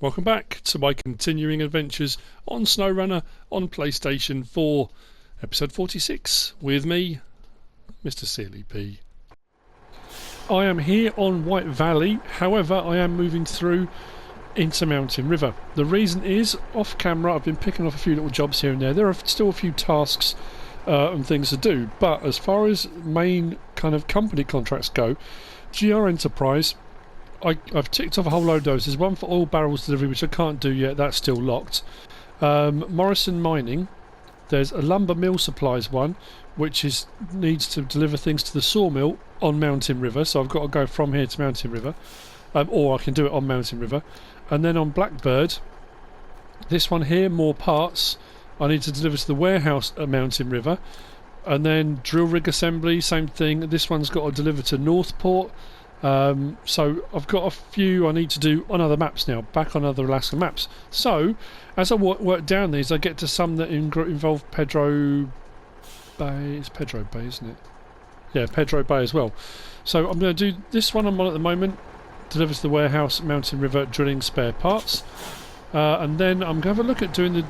Welcome back to my continuing adventures on Snowrunner on PlayStation 4, episode 46, with me, MrSealyp. I am here on White Valley, however I am moving through into Mountain River. The reason is, off camera I've been picking off a few little jobs here and there. There are still a few tasks and things to do, but as far as main kind of company contracts go, GR Enterprise, I've ticked off a whole load of those. There's one for oil barrels delivery, which I can't do yet. That's still locked. Morrison Mining. There's a lumber mill supplies one, which needs to deliver things to the sawmill on Mountain River. So I've got to go from here to Mountain River, or I can do it on Mountain River. And then on Blackbird, this one here, more parts. I need to deliver to the warehouse at Mountain River. And then Drill Rig Assembly, same thing. This one's got to deliver to Northport. So I've got a few I need to do on other maps now, back on other Alaska maps. So as I work down these, I get to some that involve Pedro Bay. It's Pedro Bay, isn't it? Yeah, Pedro Bay as well. So I'm going to do this one I'm on at the moment, deliver to the warehouse, Mountain River, drilling spare parts, and then I'm going to have a look at doing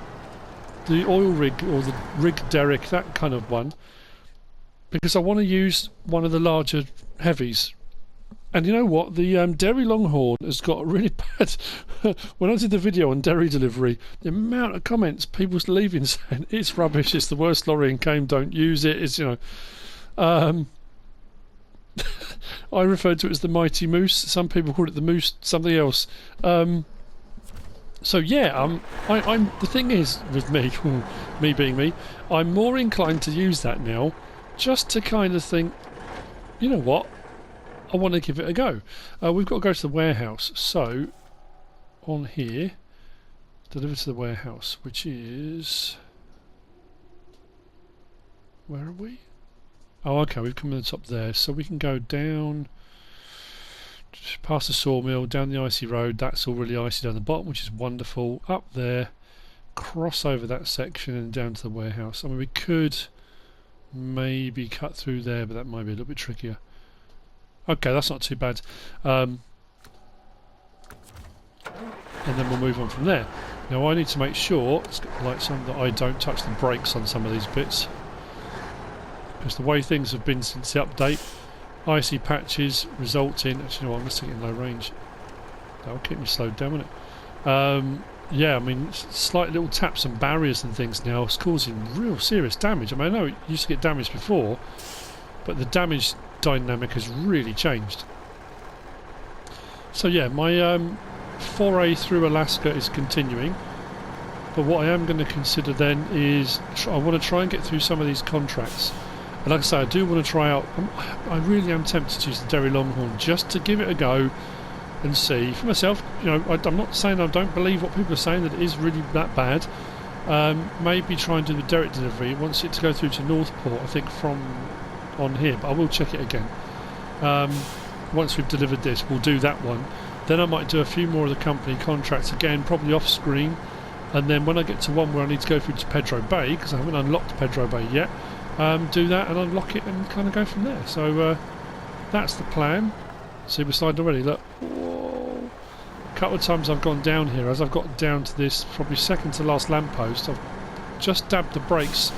the oil rig or the rig derrick, that kind of one, because I want to use one of the larger heavies. And you know what? The Derry Longhorn has got really bad... When I did the video on Derry delivery, the amount of comments people leaving saying it's rubbish, it's the worst lorry in game, don't use it, it's, you know... I referred to it as the Mighty Moose. Some people call it the Moose something else. So yeah, I'm the thing is with me, me being me, I'm more inclined to use that now, just to kind of think, you know what? I want to give it a go. We've got to go to the warehouse, so on here, deliver to the warehouse, which is, where are we? Oh, okay, we've come to the top there, so we can go down, just past the sawmill, down the icy road. That's all really icy down the bottom, which is wonderful. Up there, cross over that section and down to the warehouse. I mean, we could maybe cut through there, but that might be a little bit trickier. Okay, that's not too bad. And then we'll move on from there. Now I need to make sure, let's get the lights on, that I don't touch the brakes on some of these bits. Because the way things have been since the update, icy patches result in... Actually, no, I'm going to stick it in low range. That'll keep me slowed down, won't it? Yeah, I mean, slight little taps and barriers and things now is causing real serious damage. I mean, I know it used to get damaged before, but the damage dynamic has really changed. So yeah, my foray through Alaska is continuing, but what I am going to consider then is I want to try and get through some of these contracts. And like I say, I do want to try out, I really am tempted to use the Derry Longhorn just to give it a go and see for myself. You know, I'm not saying I don't believe what people are saying, that it is really that bad. Maybe try and do the derrick delivery. It wants it to go through to Northport, I think, from on here, but I will check it again. Once we've delivered this, we'll do that one. Then I might do a few more of the company contracts again, probably off screen, and then when I get to one where I need to go through to Pedro Bay, because I haven't unlocked Pedro Bay yet, do that and unlock it and kind of go from there. So that's the plan. See, we're sliding already, look. Whoa. A couple of times I've gone down here, as I've got down to this probably second to last lamppost, I've just dabbed the brakes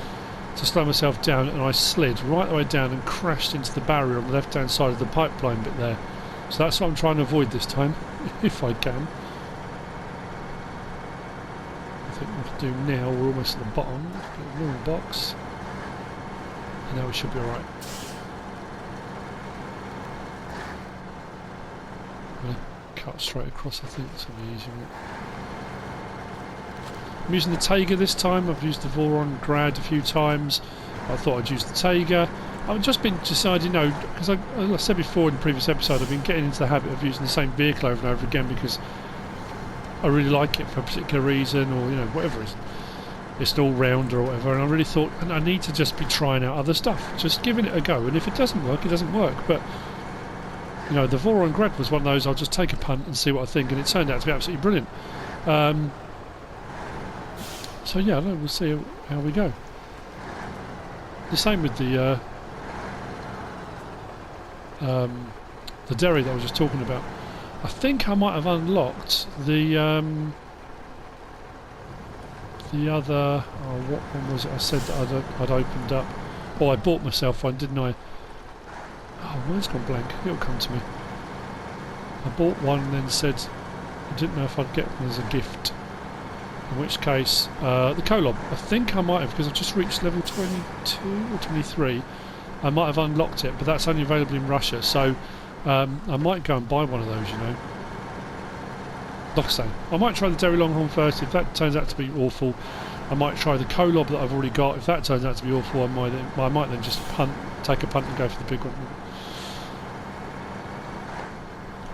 to slow myself down, and I slid right the way down and crashed into the barrier on the left hand side of the pipeline bit there. So that's what I'm trying to avoid this time, if I can. I think we can do now, we're almost at the bottom. Get a little box, and now we should be alright. I'm going to cut straight across, I think, that's going to be easier. I'm using the Taiga this time. I've used the Voron Grad a few times. I thought I'd use the Taiga. I've just been deciding, you know, because as I said before in the previous episode, I've been getting into the habit of using the same vehicle over and over again because I really like it for a particular reason, or, you know, whatever it is. It's an all-rounder or whatever, and I really thought, and I need to just be trying out other stuff, just giving it a go, and if it doesn't work, it doesn't work. But, you know, the Voron Grad was one of those, I'll just take a punt and see what I think, and it turned out to be absolutely brilliant. So yeah, we'll see how we go. The same with the Derry that I was just talking about. I think I might have unlocked the other... Oh, what one was it I said that I'd opened up? Oh, I bought myself one, didn't I? Oh, mine's gone blank. It'll come to me. I bought one and then said I didn't know if I'd get one as a gift. In which case, the Kolob. I think I might have, because I've just reached level 22 or 23. I might have unlocked it, but that's only available in Russia, so I might go and buy one of those, you know. Like I say, I might try the Derry Longhorn first. If that turns out to be awful, I might try the Kolob that I've already got. If that turns out to be awful, I might then just take a punt and go for the big one.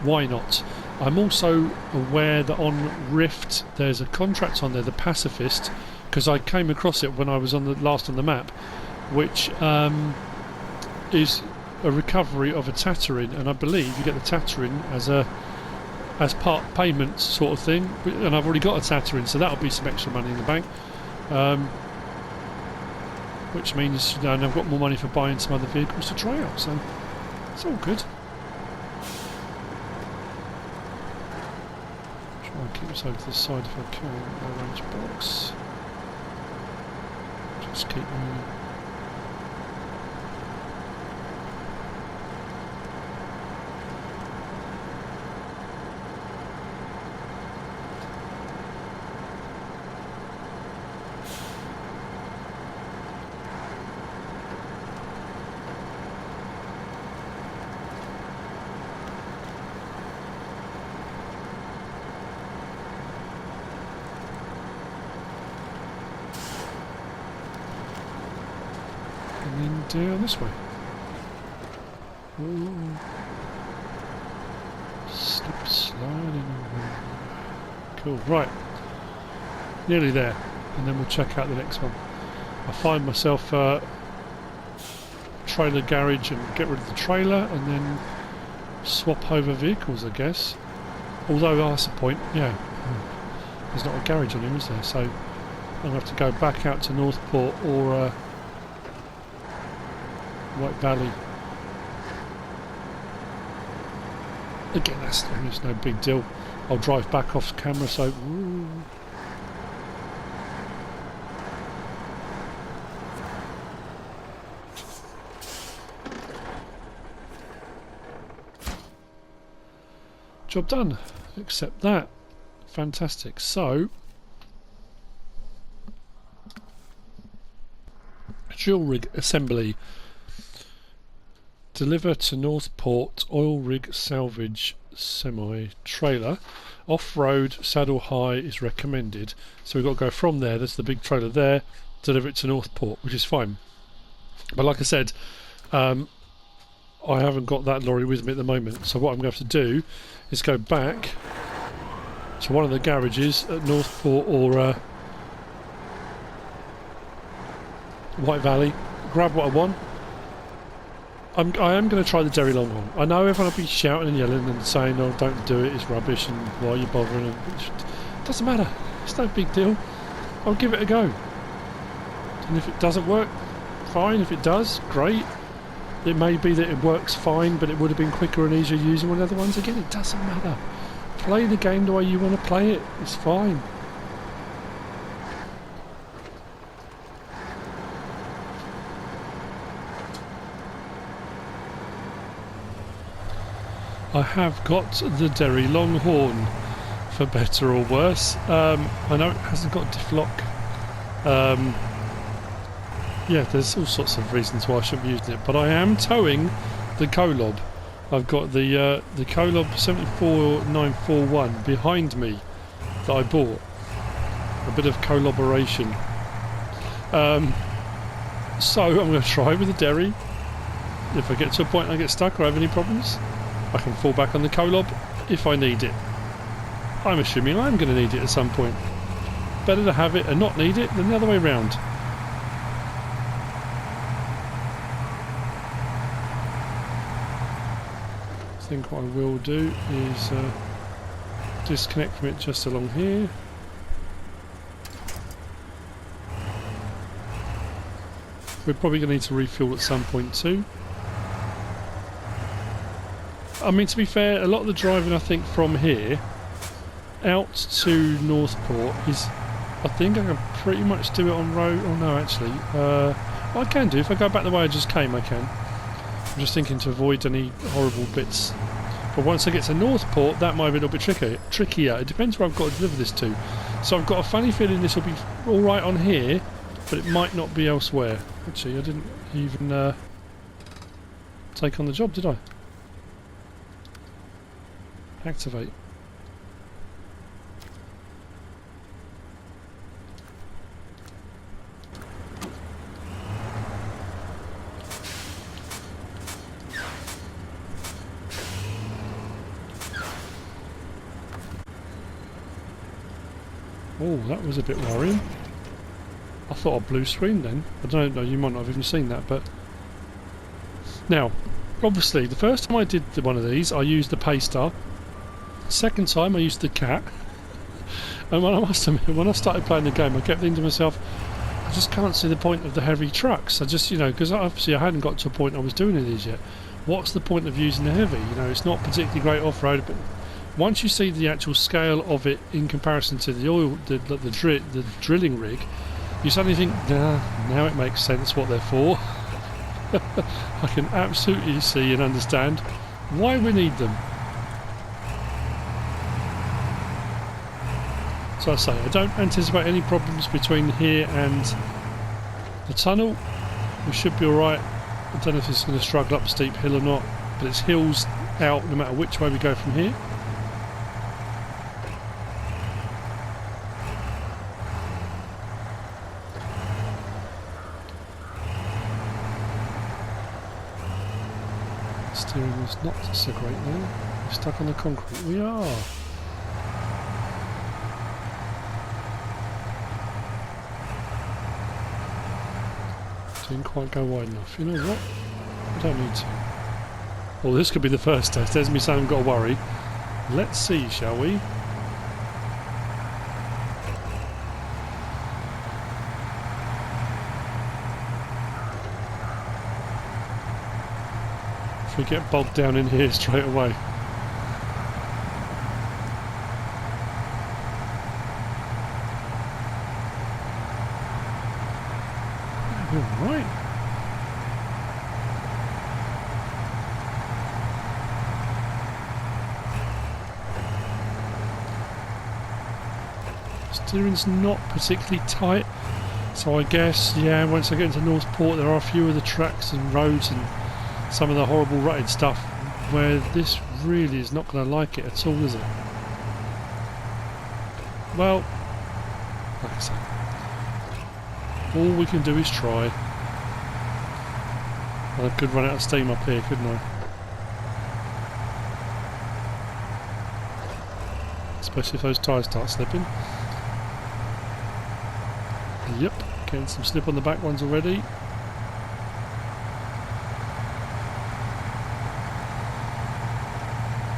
Why not? I'm also aware that on Rift there's a contract on there, the Pacifist, because I came across it when I was on the last on the map, which is a recovery of a Tatterin, and I believe you get the Tatterin as part payment sort of thing, and I've already got a Tatterin, so that'll be some extra money in the bank, which means, you know, and I've got more money for buying some other vehicles to try out, so it's all good. Try and keep this over to the side if I can. No range box. Just keep moving. Down this way. Ooh. Slip sliding. Cool. Right. Nearly there, and then we'll check out the next one. I find myself a trailer garage and get rid of the trailer, and then swap over vehicles, I guess. Although that's the point. Yeah. There's not a garage on here, is there? So I'm gonna have to go back out to Northport or. White Valley. Again, that's no big deal. I'll drive back off camera, so... Ooh. Job done. Accept that. Fantastic. So... Drill Rig Assembly. Deliver to Northport oil rig salvage semi-trailer. Off-road saddle high is recommended. So we've got to go from there, there's the big trailer there, deliver it to Northport, which is fine. But like I said, I haven't got that lorry with me at the moment, so what I'm going to have to do is go back to one of the garages at Northport or White Valley, grab what I want. I am going to try the Derry Longhorn. I know everyone will be shouting and yelling and saying, oh, don't do it, it's rubbish, and why are you bothering? It doesn't matter, it's no big deal. I'll give it a go. And if it doesn't work, fine. If it does, great. It may be that it works fine, but it would have been quicker and easier using one of the other ones. Again, it doesn't matter. Play the game the way you want to play it, it's fine. I have got the Derry Longhorn, for better or worse. I know it hasn't got diff lock. Yeah, there's all sorts of reasons why I shouldn't be using it, but I am towing the Kolob. I've got the Kolob 74941 behind me that I bought. A bit of collaboration. So I'm going to try with the Derry. If I get to a point and I get stuck or have any problems, I can fall back on the Kolob if I need it. I'm assuming I'm going to need it at some point. Better to have it and not need it than the other way round. I think what I will do is disconnect from it just along here. We're probably going to need to refuel at some point too. I mean, to be fair, a lot of the driving I think from here out to Northport is, I think I can pretty much do it on road. Oh no, actually, I can do. If I go back the way I just came, I can. I'm just thinking to avoid any horrible bits. But once I get to Northport, that might be a little bit trickier. It depends where I've got to deliver this to. So I've got a funny feeling this will be alright on here, but it might not be elsewhere. Actually, I didn't even take on the job, did I? Activate. Oh, that was a bit worrying. I thought I blue screened then. I don't know, you might not have even seen that, but... Now, obviously, the first time I did one of these, I used the paster. Second time, I used the cat. And when I started playing the game, I kept thinking to myself, I just can't see the point of the heavy trucks. I just, you know, because obviously I hadn't got to a point I was doing any of these yet. What's the point of using the heavy? You know, it's not particularly great off-road, but... Once you see the actual scale of it in comparison to the drilling rig, you suddenly think, nah, now it makes sense what they're for. I can absolutely see and understand why we need them. So I say, I don't anticipate any problems between here and the tunnel. We should be alright. I don't know if it's going to struggle up a steep hill or not, but it's hills out no matter which way we go from here. Steering wheel's not so great now. We're stuck on the concrete. We are. Didn't quite go wide enough. You know what? I don't need to. Well, this could be the first test. There's me saying I've got to worry. Let's see, shall we? If we get bogged down in here straight away. All right. Steering's not particularly tight, so I guess, yeah, once I get into Northport there are a few of the tracks and roads and some of the horrible rutted stuff where this really is not going to like it at all, is it? Well, like I say, all we can do is try. I could run out of steam up here, couldn't I? Especially if those tyres start slipping. Yep, getting some slip on the back ones already.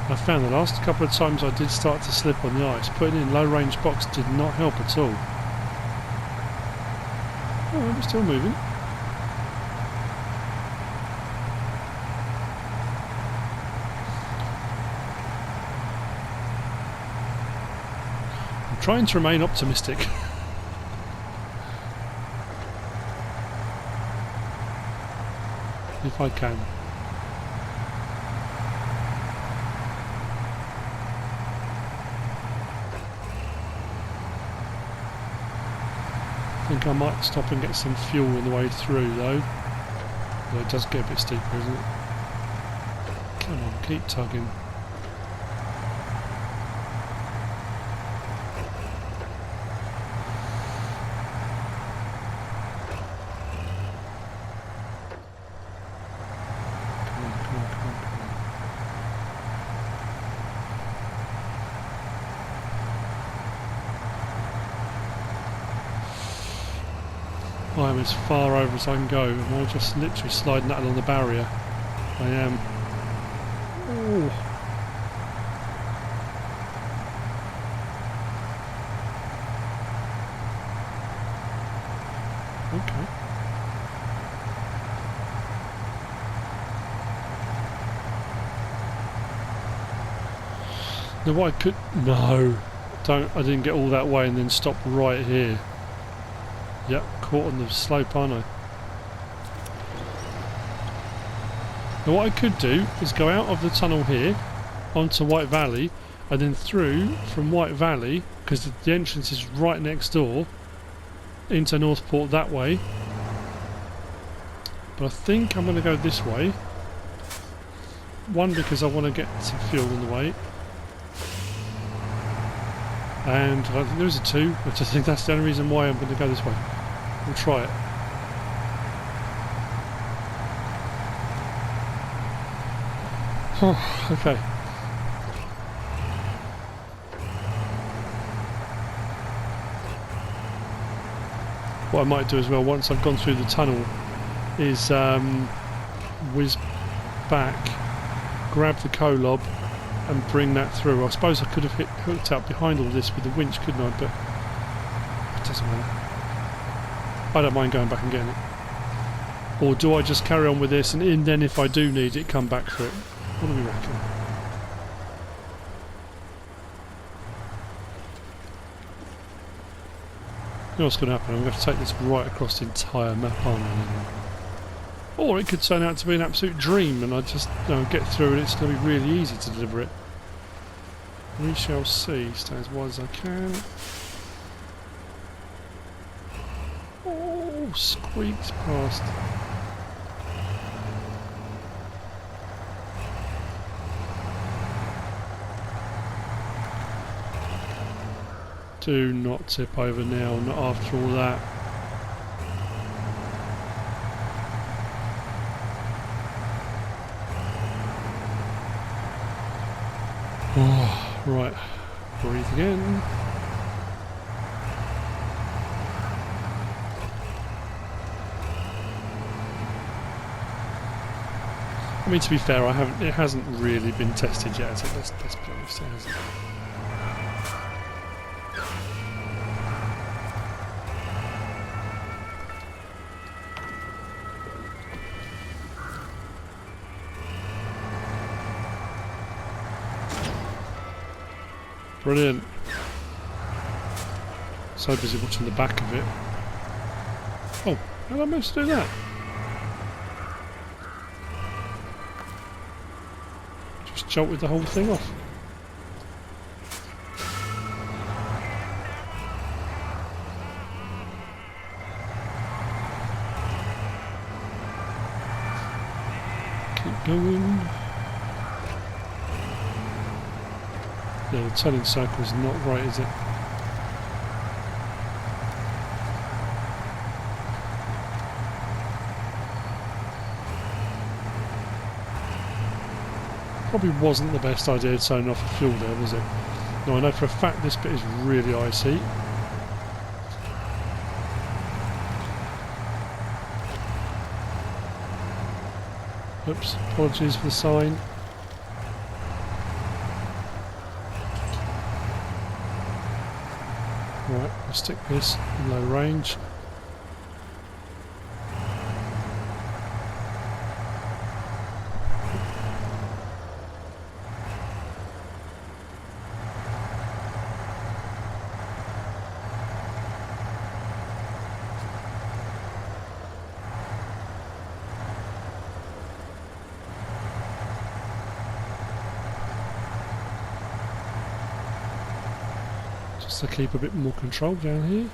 I found the last couple of times I did start to slip on the ice, putting in low range box did not help at all. Oh, we're still moving. I'm trying to remain optimistic. If I can. I think I might stop and get some fuel on the way through though. Although it does get a bit steeper, isn't it? Come on, keep tugging. Come on, come on, come on, come on. I am as far over as I can go. Am I just literally sliding that along the barrier? I am. Ooh. Okay. Now what I could... No. I didn't get all that way and then stop right here. Yep, caught on the slope, aren't I? Now what I could do is go out of the tunnel here onto White Valley and then through from White Valley, because the entrance is right next door, into Northport that way. But I think I'm going to go this way. One, because I want to get some fuel on the way. And I think there's a two, which I think that's the only reason why I'm going to go this way. We'll try it. Oh, okay. What I might do as well, once I've gone through the tunnel, is whiz back, grab the Kolob and bring that through. I suppose I could have hooked up behind all this with the winch, couldn't I? But it doesn't matter. I don't mind going back and getting it. Or do I just carry on with this and then if I do need it, come back for it? What do we reckon? You know what's going to happen? I'm going to have to take this right across the entire map, aren't I? Or it could turn out to be an absolute dream and I just get through and it's going to be really easy to deliver it. We shall see. Stay as wide as I can. Oh, squeaked past. Do not tip over now, not after all that. Oh, right, breathe again. I mean, to be fair, it hasn't really been tested yet, has it? Let's be honest, it hasn't. Brilliant. So busy watching the back of it. Oh, how did I manage to do that? Just jolted the whole thing off. Keep going. Yeah, the turning circle is not right, is it? Probably wasn't the best idea turning off the fuel there, was it? No, I know for a fact this bit is really icy. Oops, apologies for the sign. Right, I'll stick this in low range. Just to keep a bit more control down here.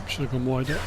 Should have gone wider.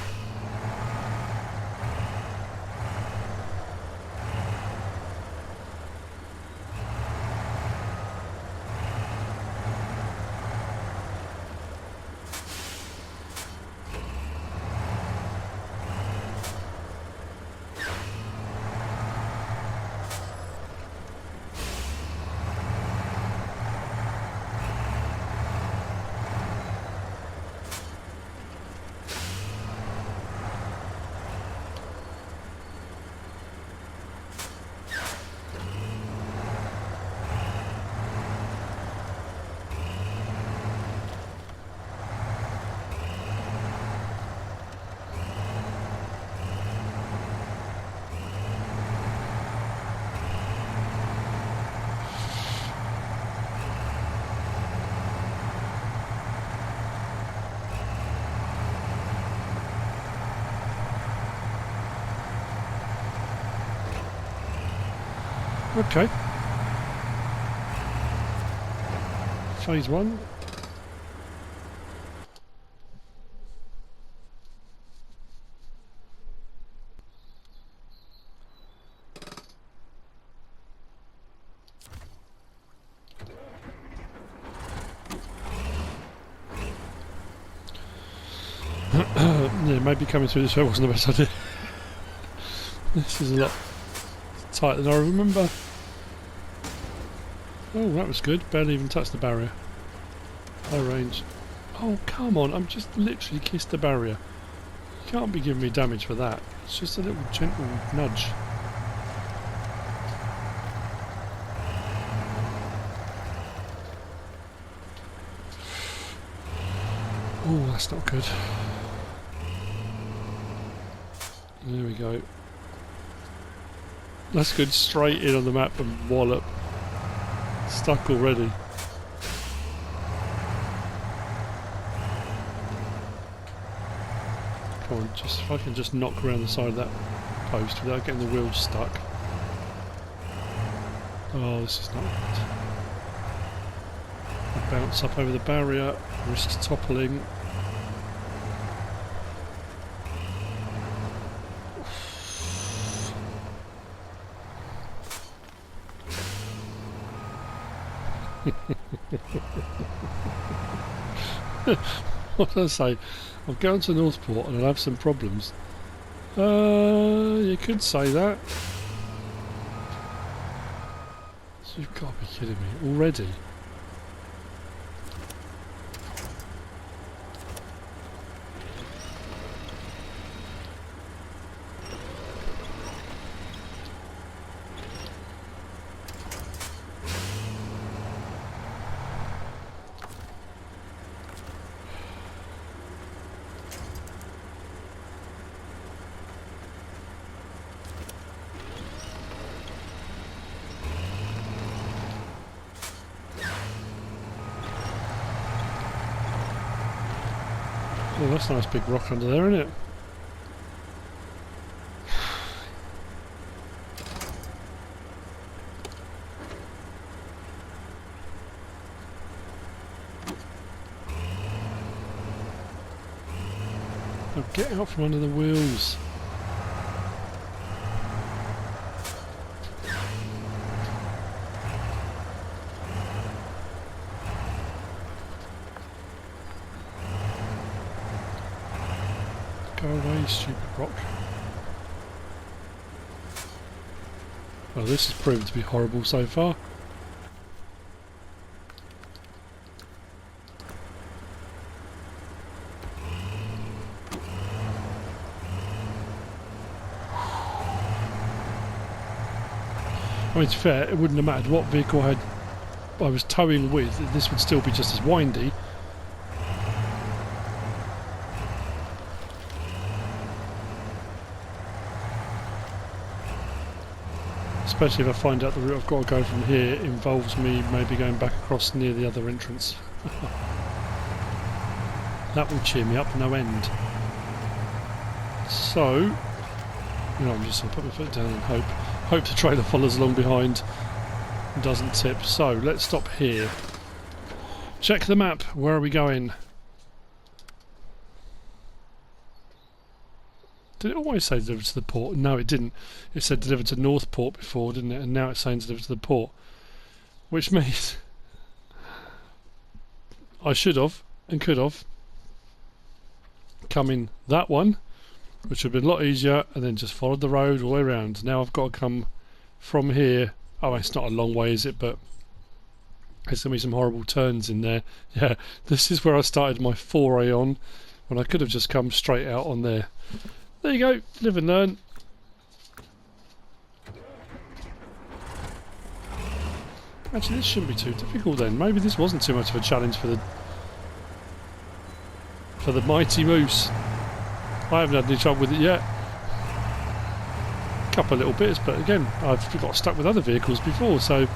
Okay. Phase 1. Yeah, maybe coming through this way wasn't the best idea. This is a lot tighter than I remember. Oh, that was good. Barely even touched the barrier. Low range. Oh, come on. I'm just literally kissed the barrier. You can't be giving me damage for that. It's just a little gentle nudge. Oh, that's not good. There we go. That's good. Straight in on the map and wallop. Stuck already. Come on, just if I can just knock around the side of that post without getting the wheels stuck. Oh, this is not good. I bounce up over the barrier, risks toppling. What did I say? I'll go on to Northport and I'll have some problems. You could say that. So you've got to be kidding me. Already? Oh, that's a nice big rock under there, isn't it? Oh, get out from under the wheels. Go away, stupid rock. Well, this has proven to be horrible so far. I mean, it's fair, it wouldn't have mattered what vehicle I was towing with, this would still be just as windy. Especially if I find out the route I've got to go from here involves me maybe going back across near the other entrance. That will cheer me up no end. So, you know, I'm just going to put my foot down and hope the trailer follows along behind and doesn't tip. So, let's stop here. Check the map. Where are we going? Did it always say deliver to the port? No, it didn't. It said deliver to Northport before, didn't it? And now it's saying deliver to the port. Which means I should have and could have come in that one, which would have been a lot easier, and then just followed the road all the way around. Now I've got to come from here. Oh, it's not a long way, is it? But there's going to be some horrible turns in there. Yeah, this is where I started my foray on, when I could have just come straight out on there. There you go, live and learn. Actually, this shouldn't be too difficult then. Maybe this wasn't too much of a challenge for the mighty moose. I haven't had any trouble with it yet. A couple of little bits, but again, I've got stuck with other vehicles before, so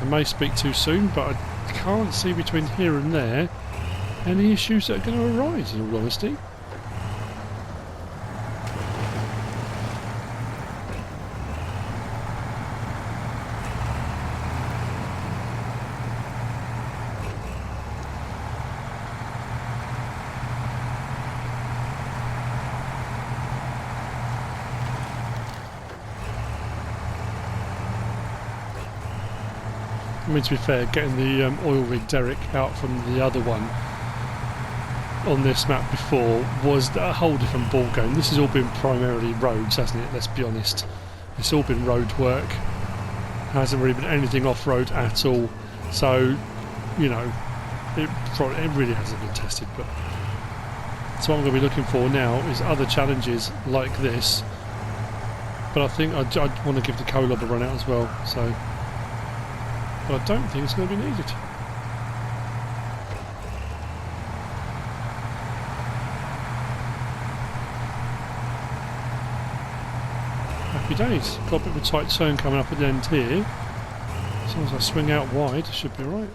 I may speak too soon, but I can't see between here and there any issues that are going to arise, in all honesty. I mean, to be fair, getting the oil rig derrick out from the other one on this map before was a whole different ball game. This has all been primarily roads, hasn't it? Let's be honest. It's all been road work. Hasn't really been anything off-road at all. So, you know, it really hasn't been tested. But so what I'm going to be looking for now is other challenges like this. But I think I'd want to give the co-lob a run out as well. So, but I don't think it's going to be needed. Happy days. Got a bit of a tight turn coming up at the end here. As long as I swing out wide, should be alright.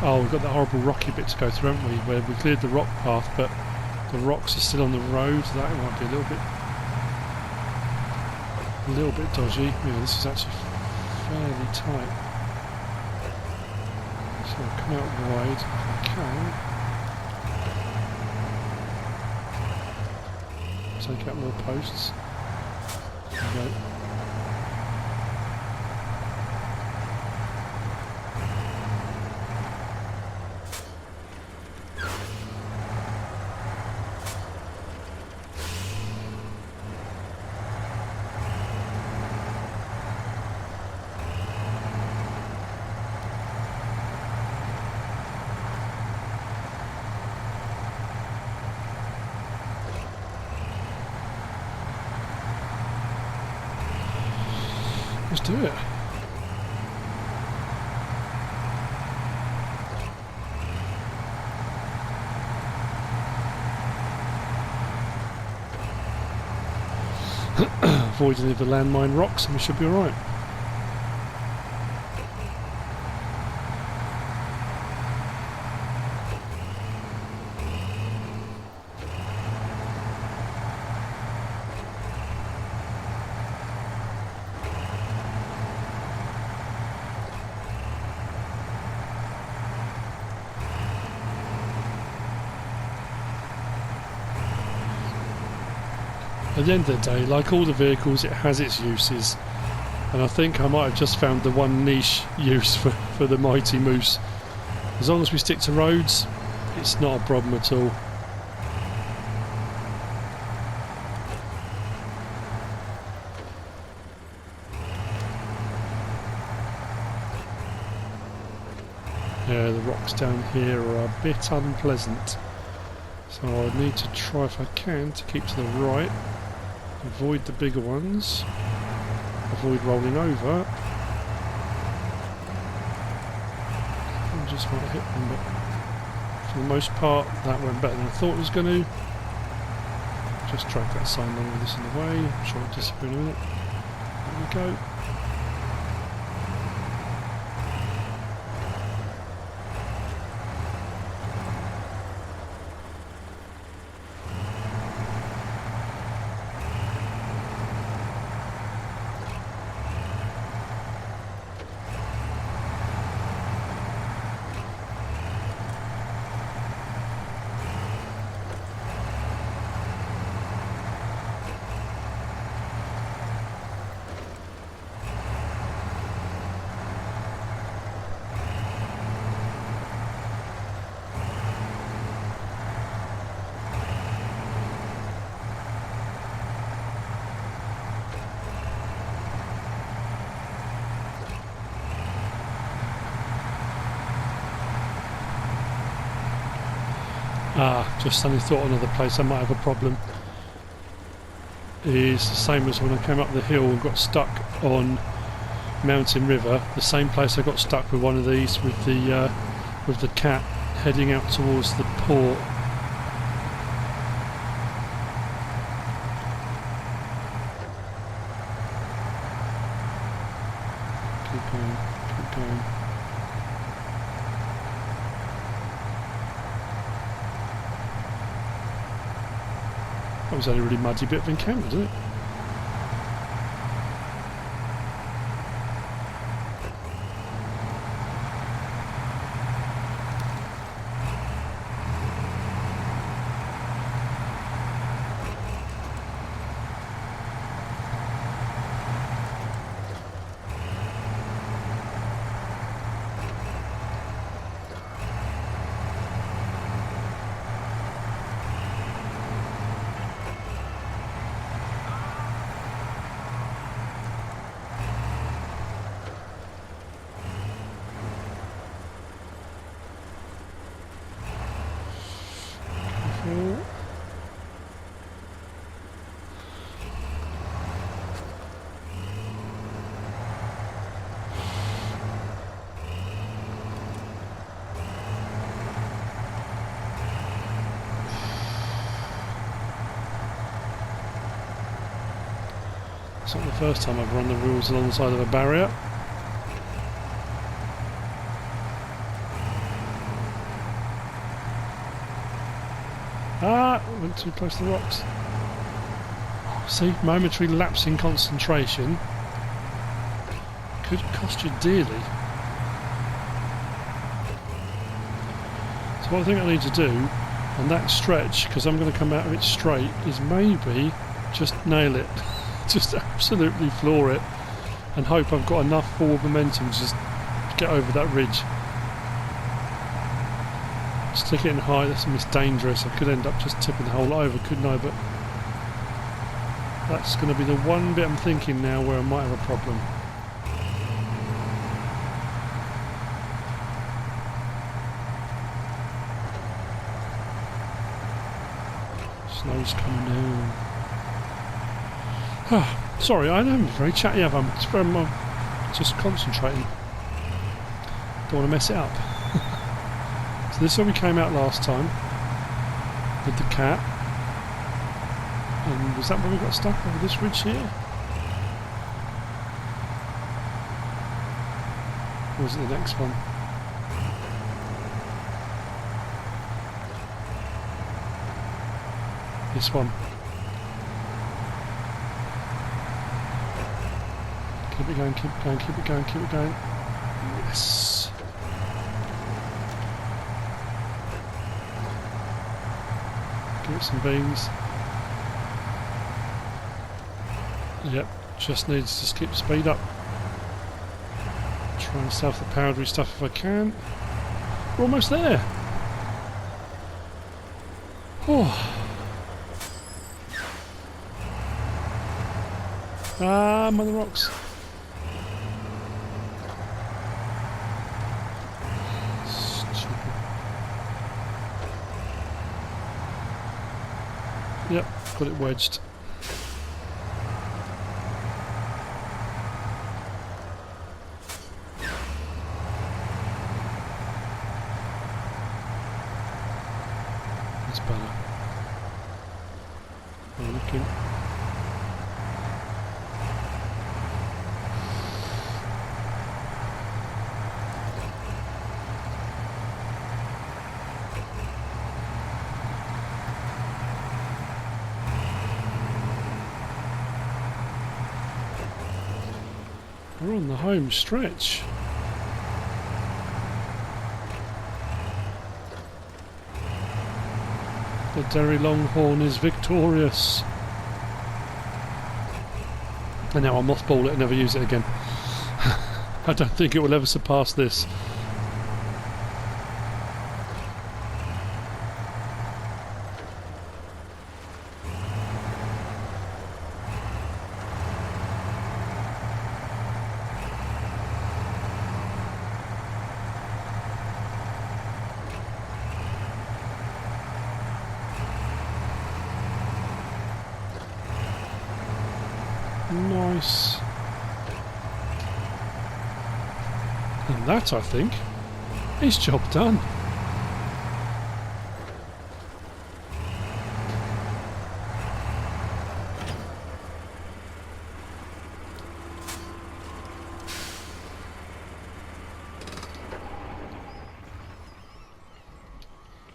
Oh, we've got that horrible rocky bit to go through, haven't we? Where we cleared the rock path, but the rocks are still on the road. That might be a little bit dodgy. Yeah, this is actually fairly tight. So I'll come out wide if I can. Take out more posts. There we go. Let's do it. Avoid any of the landmine rocks and we should be alright. At the end of the day, like all the vehicles, it has its uses, and I think I might have just found the one niche use for the Mighty Moose. As long as we stick to roads, it's not a problem at all. Yeah, the rocks down here are a bit unpleasant, so I need to try if I can to keep to the right. Avoid the bigger ones. Avoid rolling over. I just want to hit them, but for the most part that went better than I thought it was going to. Just drag that sign along with this in the way. I'm sure it'll disappear in a minute. There we go. Just suddenly thought another place I might have a problem. Is the same as when I came up the hill and got stuck on Mountain River. The same place I got stuck with one of these with the cat heading out towards the port. Keep going, keep going. That was only a really muddy bit of encampment, isn't it? Oh. It's not the first time I've run the wheels alongside of a barrier. Ah, went too close to the rocks. See, momentary lapse in concentration could cost you dearly. So what I think I need to do on that stretch, because I'm going to come out of it straight, is maybe just nail it. Just absolutely floor it and hope I've got enough forward momentum to just get over that ridge. Stick it in high, that's dangerous. I could end up just tipping the whole lot over, couldn't I? But that's going to be the one bit I'm thinking now where I might have a problem. Snow's coming down. Sorry, I know I'm very chatty. I'm just concentrating. Don't want to mess it up. So this is where we came out last time with the cat. And was that where we got stuck over this ridge here? Or was it the next one? This one. Keep it going, keep it going, keep it going, keep it going. Yes. Give it some beans. Yep, just needs to keep speed up. Try and stuff the powdery stuff if I can. We're almost there. Oh. Ah, I'm on the rocks. Yep, got it wedged. That's better. I'm looking. We're on the home stretch. The Derry Longhorn is victorious. And now I'll mothball it and never use it again. I don't think it will ever surpass this. Nice. And that, I think, is job done.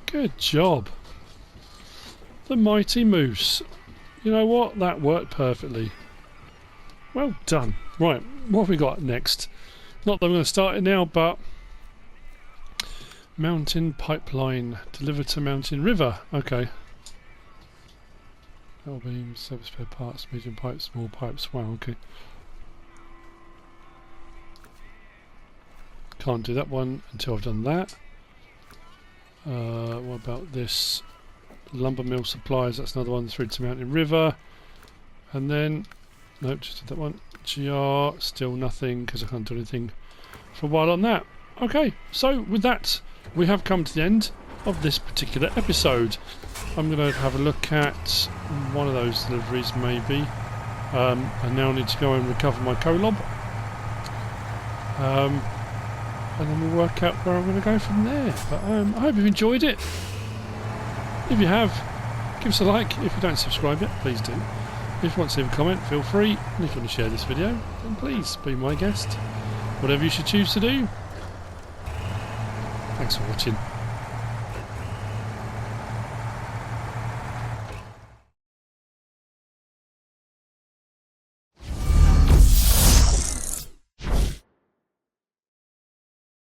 Good job. The mighty moose. You know what? That worked perfectly. Well done. Right, what have we got next? Not that I'm going to start it now, but mountain pipeline delivered to mountain river. Okay. Metal beams, service spare parts, medium pipes, small pipes. Wow, okay. Can't do that one until I've done that. What about this? Lumber mill supplies, that's another one through to mountain river. And then nope, just did that one. GR, still nothing because I can't do anything for a while on that. Okay, so with that, we have come to the end of this particular episode. I'm going to have a look at one of those deliveries maybe. I now need to go and recover my colob. And then we'll work out where I'm going to go from there. But I hope you've enjoyed it. If you have, give us a like. If you don't subscribe yet, please do. If you want to leave a comment, feel free. And if you want to share this video, then please be my guest. Whatever you should choose to do. Thanks for watching.